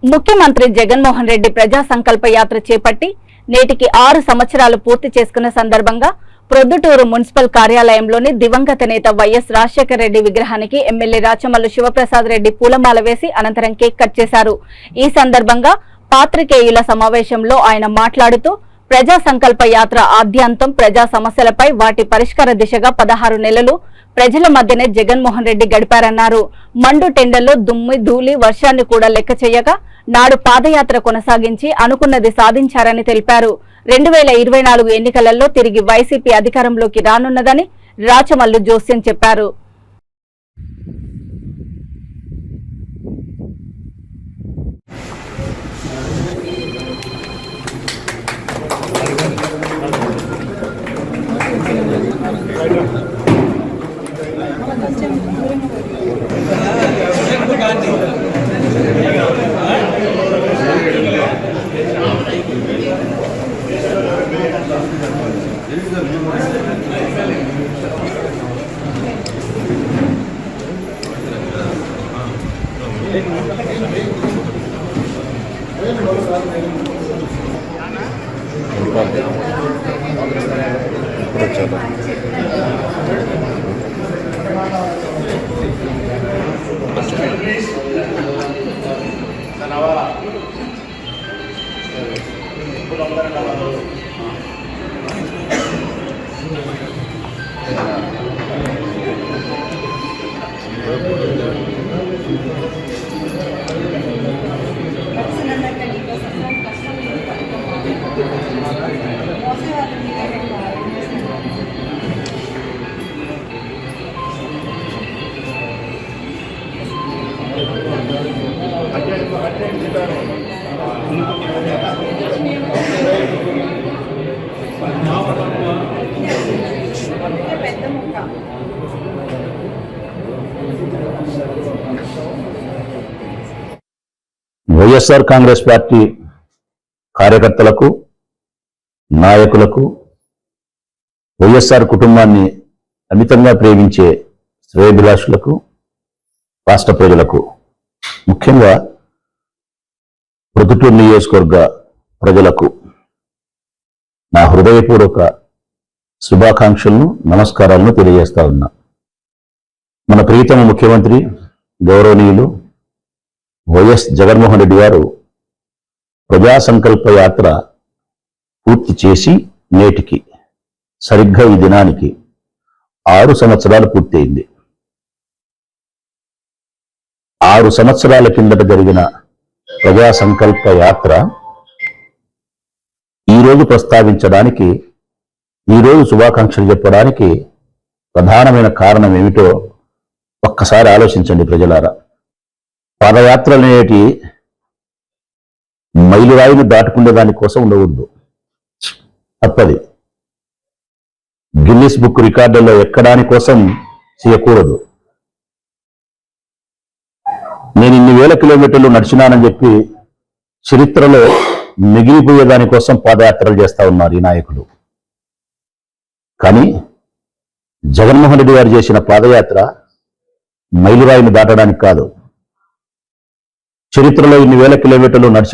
ముఖ్యమంత్రి జగన్మోహన్ రెడ్డి ప్రజా సంకల్ప యాత్ర చేపట్టి నేటికి 6 సంవత్సరాలు పూర్తి చేసుకున్న సందర్భంగా ప్రొద్దుటూరు మున్సిపల్ కార్యాలయంలోని దివంగత నేత వైఎస్ రాజశేఖర రెడ్డి విగ్రహానికి ఎమ్మెల్యే రాచమల్లు శివప్రసాద్ రెడ్డి పూలమాల వేసి అనంతరం కేక్ కట్ చేశారు. ఈ సందర్భంగా పాత్రికేయుల సమావేశంలో ఆయన మాట్లాడుతూ ప్రజా సంకల్ప యాత్ర ఆద్యంతం ప్రజా సమస్యలపై వాటి పరిష్కార దిశగా 16 నెలలు ప్రజల మధ్యనే జగన్మోహన్ రెడ్డి గడిపారన్నారు. మండు టెండల్లో దుమ్మి ధూళి వర్షాన్ని కూడా లెక్క చేయగా నాడు పాదయాత్ర కొనసాగించి అనుకున్నది సాధించారని తెలిపారు. 2024 ఎన్నికలలో తిరిగి వైసీపీ అధికారంలోకి రానున్నదని రాచమల్లు జోస్యం చెప్పారు. వైఎస్ఆర్ కాంగ్రెస్ పార్టీ కార్యకర్తలకు, నాయకులకు, వైఎస్ఆర్ కుటుంబాన్ని అమితంగా ప్రేమించే శ్రేయోభిలాషులకు, రాష్ట్ర ప్రజలకు, ముఖ్యంగా ప్రొద్దుటూరు నియోజకవర్గ ప్రజలకు నా హృదయపూర్వక శుభాకాంక్షలను, నమస్కారాలను తెలియజేస్తా ఉన్నా. మన ప్రియతమ ముఖ్యమంత్రి గౌరవనీయులు వైఎస్ జగన్మోహన్ రెడ్డి గారు ప్రజా సంకల్ప యాత్ర పూర్తి చేసి నేటికి సరిగ్గా ఈ దినానికి 6 సంవత్సరాలు పూర్తయింది. 6 సంవత్సరాల కిందట జరిగిన ప్రజా సంకల్ప యాత్ర ఈరోజు ప్రస్తావించడానికి, ఈరోజు శుభాకాంక్షలు చెప్పడానికి ప్రధానమైన కారణం ఏమిటో ఒక్కసారి ఆలోచించండి ప్రజలారా. పాదయాత్రలనేటి మైలురాయిని దాటుకునే దానికోసం ఉండకూడదు, తప్పది. గిన్నిస్ బుక్ రికార్డుల్లో ఎక్కడాని కోసం చేయకూడదు. నేను ఇన్ని వేల కిలోమీటర్లు నడిచినానని చెప్పి చరిత్రలో మిగిలిపోయే దానికోసం పాదయాత్రలు చేస్తా ఉన్నారు ఈ నాయకులు. కానీ జగన్మోహన్ రెడ్డి గారు చేసిన పాదయాత్ర మైలురాయిని దాటడానికి కాదు. చరిత్రలో ఇన్ని వేల కిలోమీటర్లు నడిచి